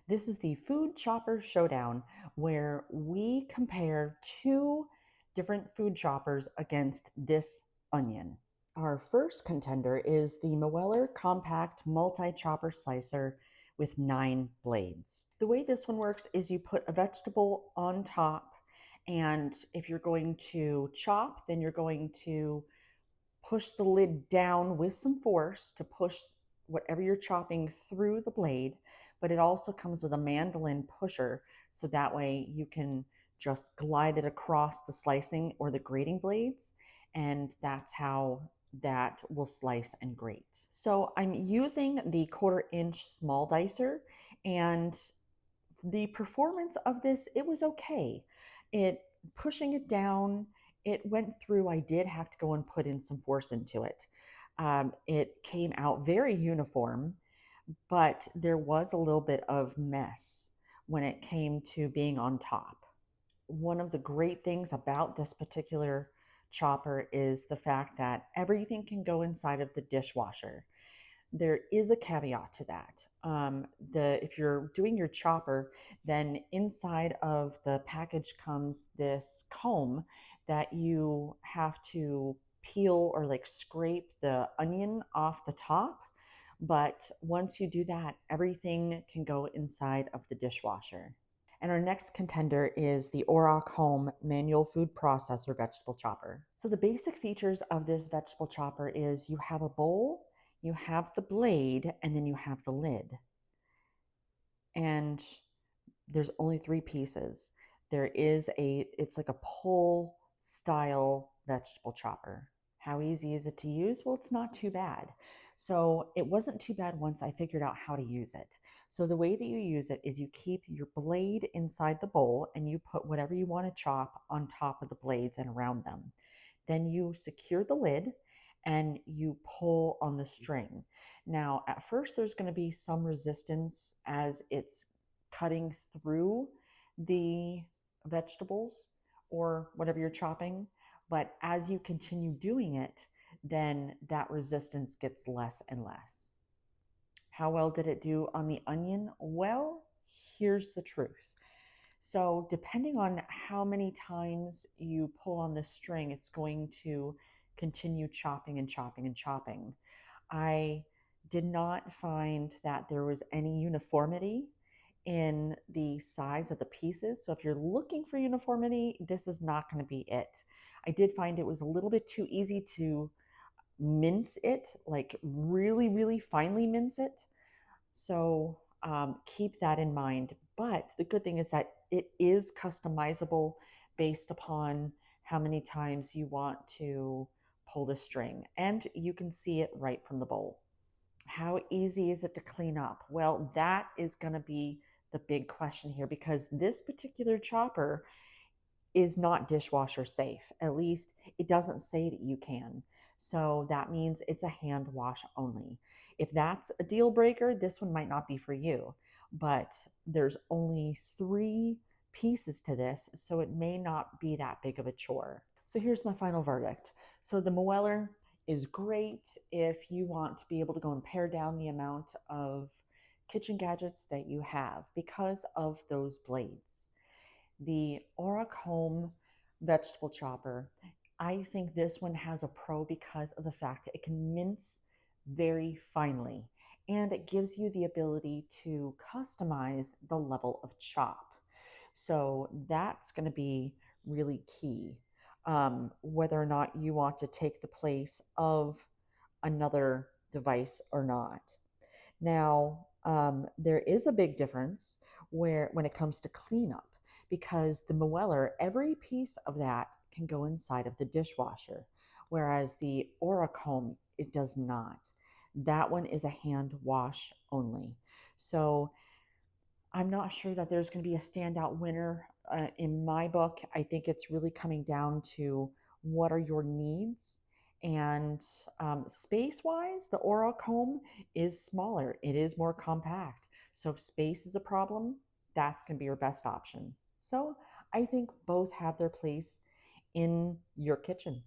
This is the Food Chopper Showdown, where we compare two different food choppers against this onion. Our first contender is the Mueller Compact Multi-Chopper Slicer with 9 blades. The way this one works is you put a vegetable on top, and if you're going to chop, then you're going to push the lid down with some force to push whatever you're chopping through the blade, but it also comes with a mandolin pusher, so that way you can just glide it across the slicing or the grating blades, and that's how that will slice and grate. So I'm using the 1/4 inch small dicer, and the performance of this, it was okay. It pushing it down, it went through. I did have to go and put in some force into it. It came out very uniform, but there was a little bit of mess when it came to being on top. One of the great things about this particular chopper is the fact that everything can go inside of the dishwasher. There is a caveat to that. If you're doing your chopper, then inside of the package comes this comb that you have to peel or like scrape the onion off the top. But once you do that, everything can go inside of the dishwasher. And our next contender is the Ourokhome Manual Food Processor Vegetable Chopper. So the basic features of this vegetable chopper is you have a bowl, you have the blade, and then you have the lid. And there's only 3 pieces. It's like a pull style vegetable chopper. How easy is it to use? Well, it's not too bad. So it wasn't too bad once I figured out how to use it. So the way that you use it is you keep your blade inside the bowl and you put whatever you want to chop on top of the blades and around them. Then you secure the lid and you pull on the string. Now, at first, there's going to be some resistance as it's cutting through the vegetables or whatever you're chopping. But as you continue doing it, then that resistance gets less and less. How well did it do on the onion? Well, here's the truth. So depending on how many times you pull on the string, it's going to continue chopping and chopping and chopping. I did not find that there was any uniformity in the size of the pieces. So if you're looking for uniformity, this is not going to be it. I did find it was a little bit too easy to mince it, like really, really finely mince it. So keep that in mind. But the good thing is that it is customizable based upon how many times you want to pull the string. And you can see it right from the bowl. How easy is it to clean up? Well, that is going to be the big question here because this particular chopper is not dishwasher safe. At least it doesn't say that you can. So that means it's a hand wash only. If that's a deal breaker, this one might not be for you. But there's only 3 pieces to this, so it may not be that big of a chore. So here's my final verdict. So the Mueller is great if you want to be able to go and pare down the amount of kitchen gadgets that you have because of those blades. The Ourokhome vegetable chopper, I think this one has a pro because of the fact that it can mince very finely and it gives you the ability to customize the level of chop. So that's going to be really key. Whether or not you want to take the place of another device or not. Now, there is a big difference when it comes to cleanup because the Mueller, every piece of that can go inside of the dishwasher, whereas the Ourokhome, it does not. That one is a hand wash only. So I'm not sure that there's going to be a standout winner in my book. I think it's really coming down to what are your needs. And space wise, the Ourokhome is smaller, it is more compact. So if space is a problem, that's going to be your best option. So I think both have their place in your kitchen.